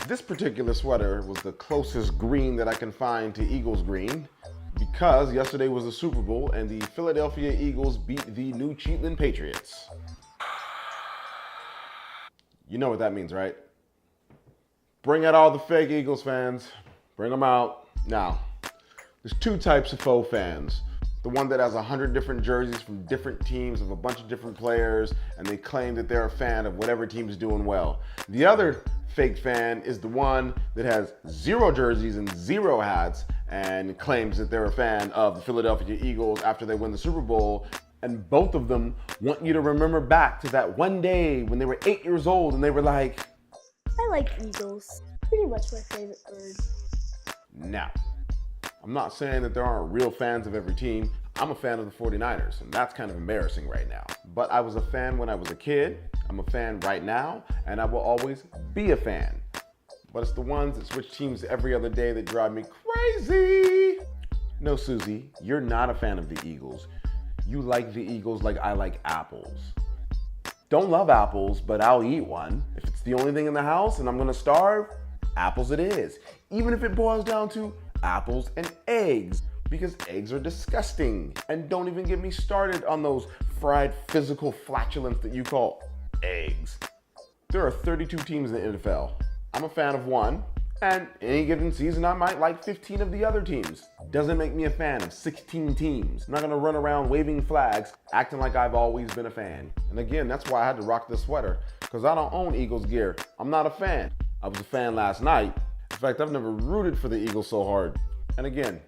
This particular sweater was the closest green that I can find to Eagles green because yesterday was the Super Bowl and the Philadelphia Eagles beat the New England Patriots. You know what that means, right? Bring out all the fake Eagles fans. Bring them out. Now, there's two types of faux fans. The one that has 100 different jerseys from different teams of a bunch of different players, and they claim that they're a fan of whatever team's doing well. The other fake fan is the one that has 0 jerseys and 0 hats and claims that they're a fan of the Philadelphia Eagles after they win the Super Bowl. And both of them want you to remember back to that one day when they were 8 years old and they were like, I like eagles. Pretty much my favorite bird. Now, I'm not saying that there aren't real fans of every team. I'm a fan of the 49ers, and that's kind of embarrassing right now. But I was a fan when I was a kid. I'm a fan right now, and I will always be a fan. But it's the ones that switch teams every other day that drive me crazy. No, Susie, you're not a fan of the Eagles. You like the Eagles like I like apples. Don't love apples, but I'll eat one. If it's the only thing in the house and I'm gonna starve, apples it is. Even if it boils down to apples and eggs, because eggs are disgusting. And don't even get me started on those fried physical flatulence that you call eggs. There are 32 teams in the NFL. I'm a fan of one, and any given season I might like 15 of the other teams. Doesn't make me a fan of 16 teams. I'm not gonna run around waving flags, acting like I've always been a fan. And again, that's why I had to rock this sweater, because I don't own Eagles gear. I'm not a fan. I was a fan last night. In fact, I've never rooted for the Eagles so hard. And again,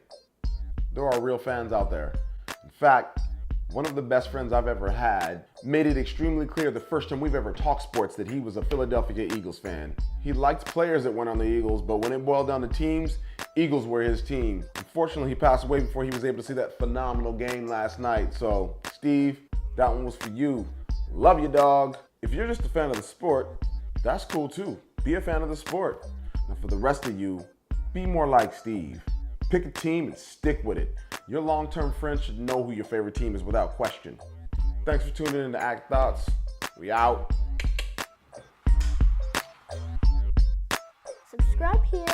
there are real fans out there. In fact, one of the best friends I've ever had made it extremely clear the first time we've ever talked sports that he was a Philadelphia Eagles fan. He liked players that went on the Eagles, but when it boiled down to teams, Eagles were his team. Unfortunately, he passed away before he was able to see that phenomenal game last night. So, Steve, that one was for you. Love you, dog. If you're just a fan of the sport, that's cool too. Be a fan of the sport. Now for the rest of you, be more like Steve. Pick a team and stick with it. Your long-term friends should know who your favorite team is without question. Thanks for tuning in to Act Thoughts. We out. Subscribe here